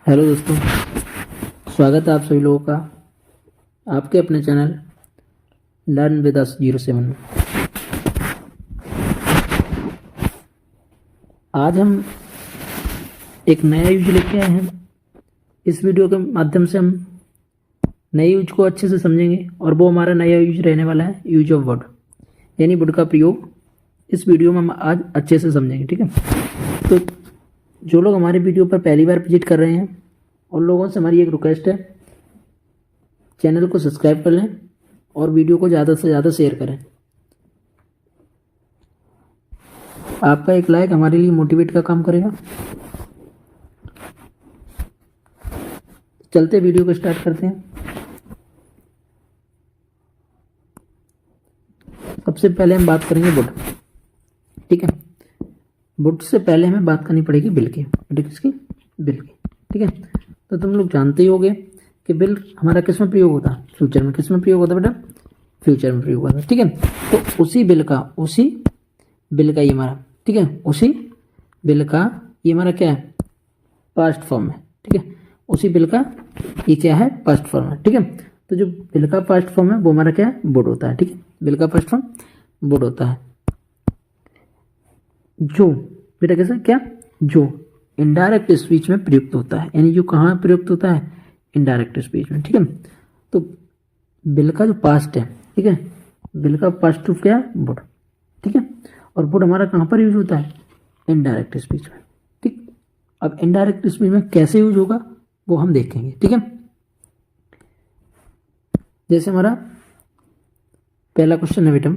Hello दोस्तों, स्वागत है आप सभी लोगों का आपके अपने चैनल लर्न विद अस 07 में। आज हम एक नया यूज लेके आए हैं। इस वीडियो के माध्यम से हम नए यूज को अच्छे से समझेंगे और वो हमारा नया यूज रहने वाला है यूज ऑफ वर्ड, यानी वर्ड का प्रयोग। इस वीडियो में हम आज अच्छे से समझेंगे, ठीक है। तो जो लोग हमारे वीडियो पर पहली बार विजिट कर रहे हैं उन लोगों से हमारी एक रिक्वेस्ट है, चैनल को सब्सक्राइब कर लें और वीडियो को ज़्यादा से ज़्यादा शेयर करें। आपका एक लाइक हमारे लिए मोटिवेट का काम करेगा। चलते वीडियो को स्टार्ट करते हैं। सबसे पहले हम बात करेंगे वुड, ठीक है। वुड से पहले हमें बात करनी पड़ेगी बिल की, किसकी? बिल की, ठीक है। तो तुम लोग जानते ही होगे कि बिल हमारा किस में प्रयोग होता है? फ्यूचर में। किस में प्रयोग होता है बेटा? फ्यूचर में प्रयोग होता है, ठीक है। तो उसी बिल का ये हमारा, ठीक है, उसी बिल का ये हमारा क्या है? पास्ट फॉर्म है, ठीक है। उसी बिल का ये क्या है? पास्ट फॉर्म है, ठीक है। तो जो बिल का पास्ट फॉर्म है वो हमारा क्या है? वुड होता है, ठीक है। बिल का पास्ट फॉर्म वुड होता है। जो बेटा कैसे क्या? जो इनडायरेक्ट स्पीच में प्रयुक्त होता है, यानी जो कहाँ प्रयुक्त होता है? इनडायरेक्ट स्पीच में, ठीक है। तो बिल का जो पास्ट है, ठीक है, बिल का पास्ट टू क्या है? वुड, ठीक है। और वुड हमारा कहाँ पर यूज होता है? इनडायरेक्ट स्पीच में, ठीक। अब इनडायरेक्ट स्पीच में कैसे यूज होगा वो हम देखेंगे, ठीक है। जैसे हमारा पहला क्वेश्चन है बेटा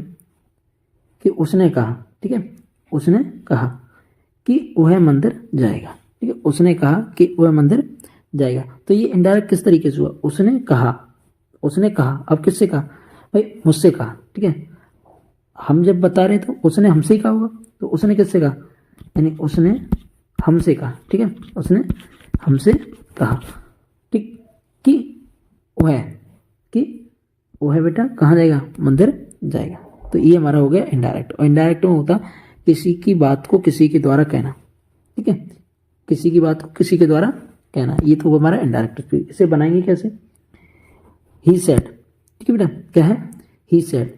कि उसने कहा, ठीक है, उसने कहा कि वह मंदिर जाएगा, ठीक है। उसने कहा कि वह मंदिर जाएगा। तो ये इनडायरेक्ट किस तरीके से हुआ? उसने कहा, उसने कहा। अब किससे कहा? भाई मुझसे कहा, ठीक है। हम जब बता रहे तो उसने हमसे ही कहा होगा, तो उसने किससे कहा? यानी उसने हमसे कहा, ठीक है। उसने हमसे कहा, ठीक, कि वह, कि वह बेटा कहाँ जाएगा? मंदिर जाएगा। तो ये हमारा हो गया इनडायरेक्ट। और इनडायरेक्ट में होता किसी की बात को किसी के द्वारा कहना, ठीक है। किसी की बात को किसी के द्वारा कहना, ये तो हमारा इनडायरेक्ट स्पीच। इसे बनाएंगे कैसे? ही सेड, ठीक है बेटा, क्या है? ही सेड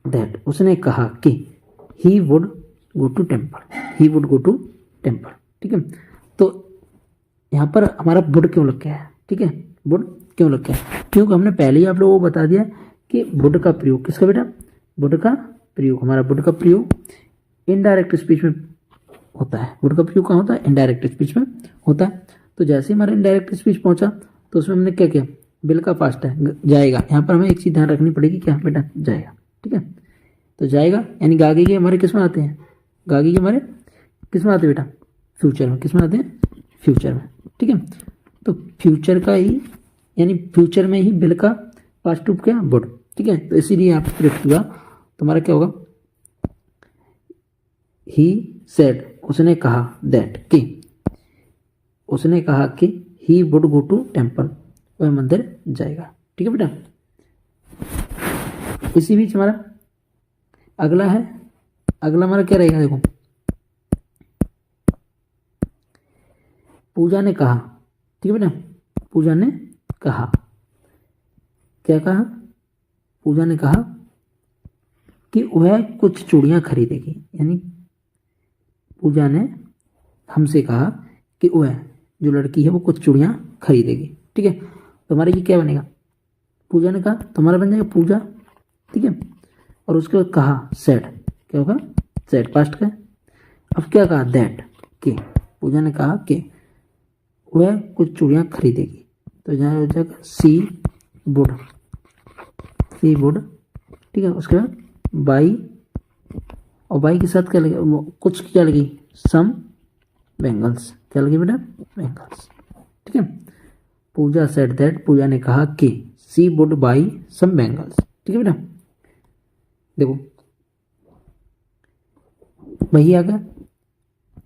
दैट, उसने कहा कि he would go to temple, he would go to temple, ठीक है। तो यहाँ पर हमारा वुड क्यों लग गया है? ठीक है, वुड क्यों लग गया है? क्योंकि हमने पहले ही आप लोगों को बता दिया कि वुड का प्रयोग किसका बेटा? वुड का प्रयोग, हमारा वुड का प्रयोग इनडायरेक्ट स्पीच में होता है। वुड का प्रयोग कहाँ होता है? इनडायरेक्ट स्पीच में होता है। तो जैसे हमारा इनडायरेक्ट स्पीच पहुंचा तो उसमें हमने क्या किया? बिल का पास्ट है, जाएगा। यहाँ पर हमें एक चीज ध्यान रखनी पड़ेगी, क्या बेटा? जाएगा, ठीक है। तो जाएगा यानी गागे के हमारे किस में आते हैं? गागे के हमारे किस में आते हैं बेटा? फ्यूचर में। किस में आते हैं? फ्यूचर में, ठीक है। तो फ्यूचर का ही, यानी फ्यूचर में ही बिल का पास्ट टू क्या? वुड, ठीक है। तो इसीलिए यहाँ पर प्रयुक्त हुआ। तो हमारा क्या होगा? ही सेड, उसने कहा, दैट, कि उसने कहा कि he would go to temple, वह मंदिर जाएगा, ठीक है बेटा। इसी बीच हमारा अगला है, अगला हमारा क्या रहेगा? देखो, पूजा ने कहा, ठीक है बेटा। पूजा ने कहा, क्या कहा? पूजा ने कहा कि वह कुछ चूड़ियां खरीदेगी, यानी पूजा ने हमसे कहा कि वह जो लड़की है वो कुछ चूड़ियां खरीदेगी, ठीक है। तो हमारा ये क्या बनेगा? पूजा ने कहा, तो हमारा बन जाएगा पूजा, ठीक है। और उसके बाद कहा, सेड, क्या होगा? सेड, पास्ट का। अब क्या कहा? दैट, कि पूजा ने कहा कि वह कुछ चूड़ियां खरीदेगी। तो यहाँ हो जाएगा सी वुड, सी वुड, ठीक है। उसके बाद बाई, और बाई के साथ क्या लगे? कुछ क्या लगी? सम बेंगल्स, क्या लगी बेटा? बेंगल्स, ठीक है। पूजा सेड दैट, पूजा ने कहा कि she would by some bangles, ठीक है बेटा। देखो वही आ गया।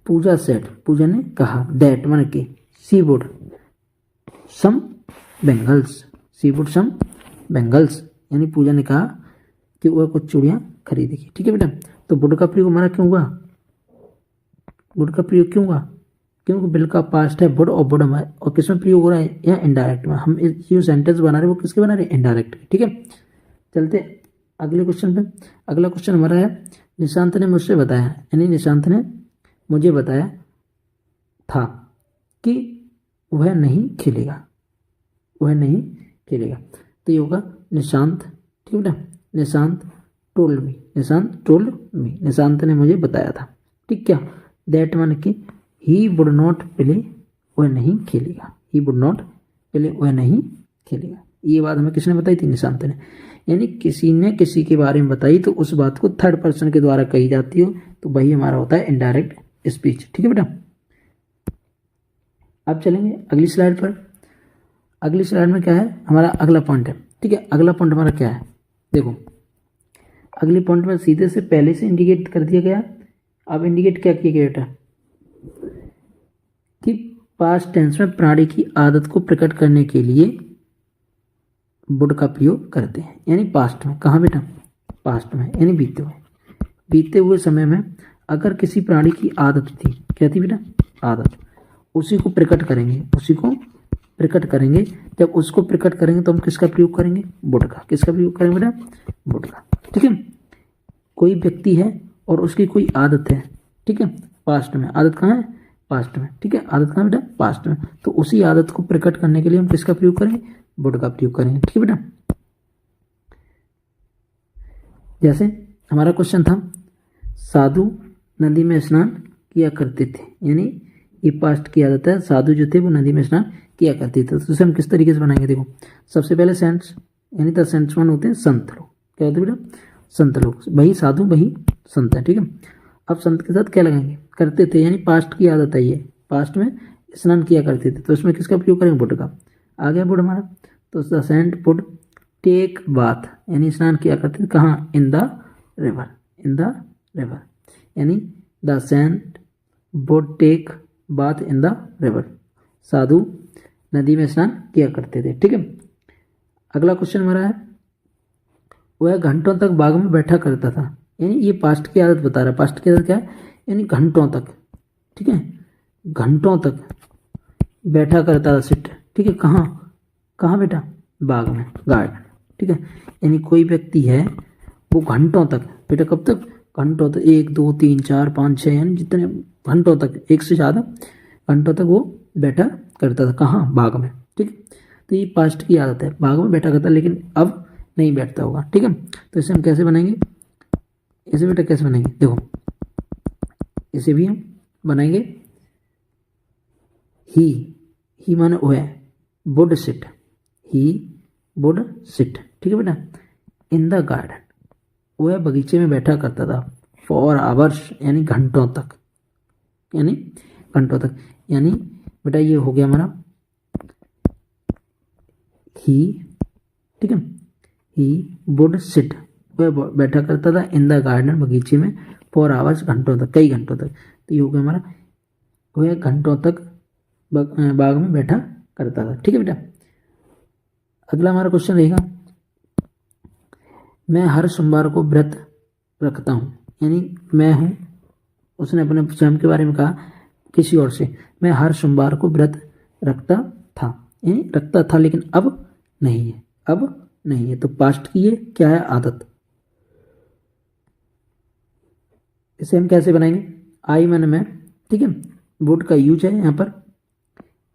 पूजा सेड, पूजा ने कहा, दैट माने कि she would some bangles, she would some bangles, यानी पूजा ने कहा कि वह कुछ चूड़ियां खरीदेगी, ठीक है बेटा। तो वुड का प्रयोग हमारा क्यों हुआ? वुड का प्रयोग क्यों हुआ? क्योंकि विल का पास्ट है वुड और वुड है, और किसमें प्रयोग हो रहा है, या इनडायरेक्ट में। हम जो सेंटेंस बना रहे हैं वो किसके बना रहे हैं, इनडायरेक्ट। ठीक है, चलते अगले क्वेश्चन पे। अगला क्वेश्चन हमारा है, निशांत ने मुझसे बताया, यानी निशांत ने मुझे बताया था कि वह नहीं खेलेगा, वह नहीं खेलेगा। तो ये होगा निशांत, ठीक है बेटा, Nishant told me, Nishant told me, Nishant ने मुझे बताया था। ठीक, क्या दैट मान कि ही वुड नॉट प्ले, वह नहीं खेलेगा, ही वुड नॉट प्ले, वह नहीं खेलेगा। ये बात हमें किसने बताई थी, निशांत ने। यानी किसी ने किसी के बारे में बताई तो उस बात को थर्ड पर्सन के द्वारा कही जाती हो तो वही हमारा होता है इनडायरेक्ट स्पीच। ठीक है बेटा, अब चलेंगे अगली स्लाइड पर। अगली स्लाइड में क्या है, हमारा अगला पॉइंट है। ठीक है, अगला पॉइंट हमारा क्या है, देखो अगले पॉइंट में सीधे से पहले से इंडिकेट कर दिया गया। अब इंडिकेट क्या किया गया बेटा, कि पास्ट टेंस में प्राणी की आदत को प्रकट करने के लिए वुड का प्रयोग करते हैं, यानी पास्ट में। कहाँ बेटा, पास्ट में, यानी बीते हुए समय में अगर किसी प्राणी की आदत थी, क्या थी बेटा, आदत, उसी को प्रकट करेंगे, उसी को प्रकट करेंगे। जब उसको प्रकट करेंगे तो हम किसका प्रयोग करेंगे, वुड का। किसका प्रयोग करेंगे बेटा, वुड का। ठीक है, कोई व्यक्ति है और उसकी कोई आदत है, ठीक है, पास्ट में। आदत कहाँ है, पास्ट में। ठीक है, आदत कहाँ बेटा, पास्ट में। तो उसी आदत को प्रकट करने के लिए हम किसका प्रयोग करेंगे, वुड का प्रयोग करेंगे। ठीक है बेटा, जैसे हमारा क्वेश्चन था, साधु नदी में स्नान किया करते थे, यानी ये पास्ट की आदत है, साधु जो थे वो नदी में स्नान किया करते थे। तो उसे हम किस तरीके से बनाएंगे, देखो सबसे पहले सेंट्स, यानी द सेंट्स वन होते हैं संत लोग। क्या होते हैं बेटा, संत लोग, वही साधु वही संत है। ठीक है, अब संत के साथ क्या लगाएंगे, करते थे, यानी पास्ट की आदत है, ये पास्ट में स्नान किया करते थे, तो इसमें किसका प्रयोग करेंगे, वुड का। आ गया वुड हमारा, तो the saint would take bath, यानी स्नान किया करते थे कहाँ, in the river, in the river, यानी the saint would take bath in the river, साधु नदी में स्नान किया करते थे। ठीक है, अगला क्वेश्चन हमारा है, वह घंटों तक बाग में बैठा करता था, यानी ये पास्ट की आदत बता रहा है। पास्ट की आदत क्या है, यानी घंटों तक। ठीक है, घंटों तक बैठा करता था, सिट। ठीक है, कहाँ कहाँ बेटा, बाग में, गार्डन। ठीक है, यानी कोई व्यक्ति है वो घंटों तक, बेटा कब तक, घंटों तक, 1 2 3 4 5 6, यानी जितने घंटों तक, एक से ज़्यादा घंटों तक वो बैठा करता था, कहाँ, बाग में। ठीक है, तो ये पास्ट की आदत है, बाग में बैठा करता, लेकिन अब नहीं बैठता होगा। ठीक है, तो इसे हम कैसे बनाएंगे, इसे बेटा कैसे बनाएंगे, देखो इसे भी हम बनाएंगे, ही माने वह, would sit, he would sit. ठीक है बेटा, इन द गार्डन, वह बगीचे में बैठा करता था, फॉर आवर्स, यानी घंटों तक, यानी घंटों तक, यानी बेटा ये हो गया हमारा ही। ठीक है, ही वुड सिट, वह बैठा करता था, इन द गार्डन, बगीचे में, फॉर आवर्स, घंटों तक, कई घंटों तक। तो ये हो गया हमारा, वह घंटों तक बाग में बैठा करता था। ठीक है बेटा, अगला हमारा क्वेश्चन रहेगा, मैं हर सोमवार को व्रत रखता हूँ, यानी मैं हूँ, उसने अपने स्वयं के बारे में कहा किसी और से, मैं हर सोमवार को व्रत रखता था, यानी रखता था, लेकिन अब नहीं है, अब नहीं है। तो पास्ट की ये क्या है, आदत। इसे हम कैसे बनाएंगे, आई माने मैं। ठीक है, वुड का यूज है यहाँ पर,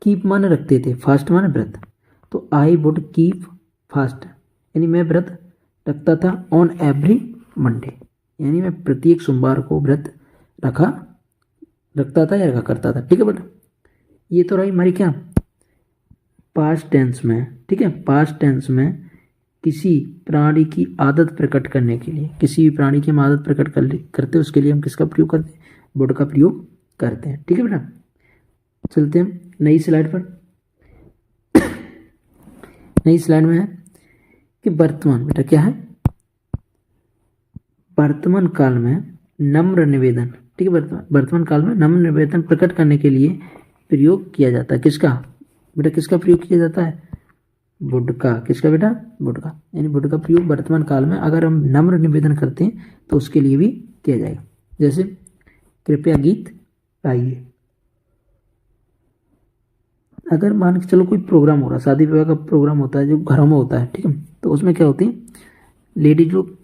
कीप माने रखते थे, फास्ट माने व्रत, तो आई वुड कीप फास्ट, यानी मैं व्रत रखता था, ऑन एवरी मंडे, यानी मैं प्रत्येक सोमवार को व्रत रखता था या रखा करता था। ठीक है बेटा, ये तो रही हमारी क्या, पास्ट टेंस में। ठीक है, पास्ट टेंस में किसी प्राणी की आदत प्रकट करने के लिए, किसी भी प्राणी की हम आदत प्रकट करते हैं, उसके लिए हम किसका प्रयोग करते हैं, वुड का प्रयोग करते हैं। ठीक है बेटा, चलते हैं नई स्लाइड पर। नई स्लाइड में है कि वर्तमान, बेटा क्या है, वर्तमान काल में नम्र निवेदन। ठीक है, वर्तमान काल में नम्र निवेदन प्रकट करने के लिए प्रयोग किया जाता है, किसका बेटा, किसका प्रयोग किया जाता है, वुड का। किसका बेटा, वुड का, यानी वुड का प्रयोग वर्तमान काल में अगर हम नम्र निवेदन करते हैं तो उसके लिए भी किया जाएगा। जैसे कृपया गीत गाइए, अगर मान के चलो कोई प्रोग्राम हो रहा है, शादी विवाह का प्रोग्राम होता है जो घरों में होता है, ठीक है, तो उसमें क्या होती है, लेडीज लोग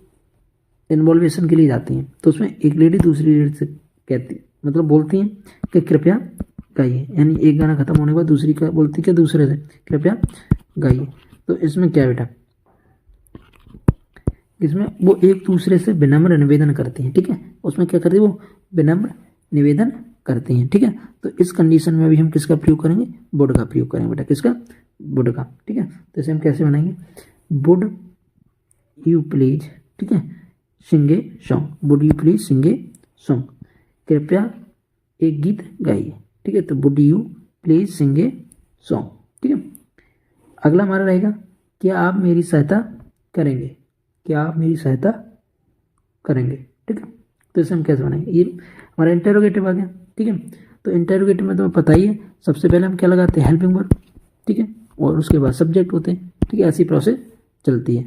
इन्वॉल्वेशन के लिए जाती हैं, तो उसमें एक लेडी दूसरी लेडी से कहती, मतलब बोलती हैं कि कृपया गाइए, यानी एक गाना खत्म होने के बाद दूसरी का बोलती क्या दूसरे से कृपया गाइए। तो इसमें क्या बेटा, इसमें वो एक दूसरे से विनम्र निवेदन करती हैं, ठीक है, उसमें क्या करती है वो विनम्र निवेदन करती हैं, ठीक है। तो इस कंडीशन में भी हम किसका प्रयोग करेंगे, वुड का प्रयोग करेंगे बेटा, किसका, वुड का, ठीक है। तो इसे हम कैसे बनाएंगे, वुड यू प्लीज, ठीक है, sing a song, would you please sing a song, कृपया एक गीत गाइए, ठीक है। तो would you please sing a song, ठीक है। अगला हमारा रहेगा, क्या आप मेरी सहायता करेंगे, क्या आप मेरी सहायता करेंगे, ठीक है। तो इसे हम कैसे बनाएंगे, ये हमारा इंटेरोगेटिव आ गया, ठीक है। तो इंटेरोगेटिव में तुम्हें पता ही है, सबसे पहले हम क्या लगाते हैं, हेल्पिंग वर्ब, ठीक है, और उसके बाद सब्जेक्ट होते हैं, ठीक है, ऐसी प्रोसेस चलती है।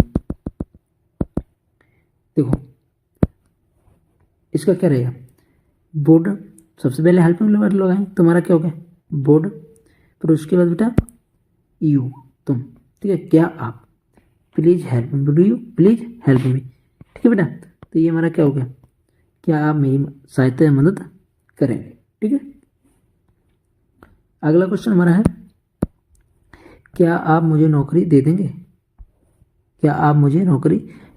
देखो इसका क्या रहेगा, वुड, सबसे पहले हेल्पिंग वर्ब लगाएं, तुम्हारा क्या हो गया वुड, फिर उसके बाद बेटा यू, तुम, ठीक है, क्या आप, please help me, would you please help me, ठीक है बेटा। तो ये हमारा क्या हो गया, क्या आप मेरी सहायता या मदद करेंगे, ठीक है। अगला क्वेश्चन हमारा है, क्या आप मुझे नौकरी दे देंगे, क्या आप मुझे नौकरी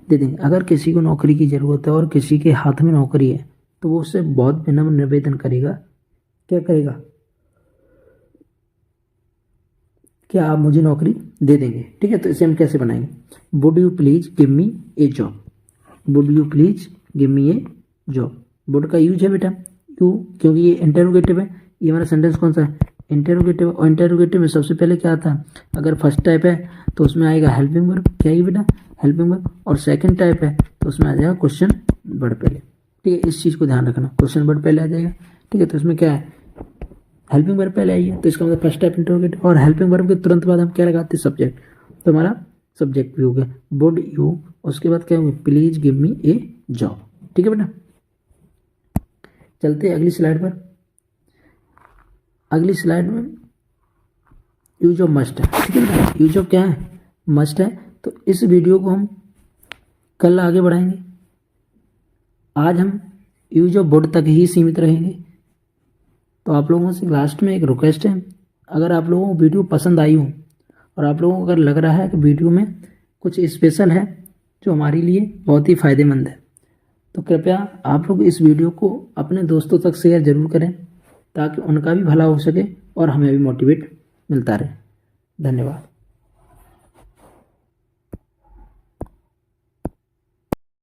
दे देंगे। अगर किसी को नौकरी की ज़रूरत है और किसी के हाथ में नौकरी है तो वो उससे बहुत विनम्र निवेदन करेगा, क्या करेगा, क्या आप मुझे नौकरी दे देंगे, ठीक है। तो इसे हम कैसे बनाएंगे, would you please give me A job, would you please give me A job, would का यूज है बेटा यू, क्योंकि ये इंटेरोगेटिव है, ये हमारा सेंटेंस कौन सा है, इंटेरोगेटिव, और इंटेरोगेटिव में सबसे पहले क्या आता है, अगर फर्स्ट टाइप है तो उसमें आएगा हेल्पिंग वर्ब, क्या है बेटा हेल्पिंग वर्ब, और सेकंड टाइप है तो उसमें आ जाएगा क्वेश्चन वर्ड पहले, ठीक है। इस चीज़ को ध्यान रखना, क्वेश्चन वर्ड पहले आ जाएगा, ठीक है। तो इसमें क्या है, हेल्पिंग वर्ब पहले आई है, तो इसका मतलब फर्स्ट टाइप इंटरोगेटिव, और हेल्पिंग वर्ब के तुरंत बाद हम क्या लगाते हैं, सब्जेक्ट, तो हमारा सब्जेक्ट भी हो गया वुड यू, उसके बाद क्या होगा, please give me A job, ठीक है बेटा। चलते हैं अगली स्लाइड पर, अगली स्लाइड में यूज ऑफ मस्ट है, ठीक है बेटा, यूज ऑफ क्या है, मस्ट है। तो इस वीडियो को हम कल आगे बढ़ाएंगे, आज हम यूज ऑफ वुड तक ही सीमित रहेंगे। तो आप लोगों से लास्ट में एक रिक्वेस्ट है, अगर आप लोगों को वीडियो पसंद आई हो और आप लोगों को अगर लग रहा है कि वीडियो में कुछ स्पेशल है जो हमारे लिए बहुत ही फ़ायदेमंद है, तो कृपया आप लोग इस वीडियो को अपने दोस्तों तक शेयर ज़रूर करें ताकि उनका भी भला हो सके और हमें भी मोटिवेट मिलता रहे। धन्यवाद।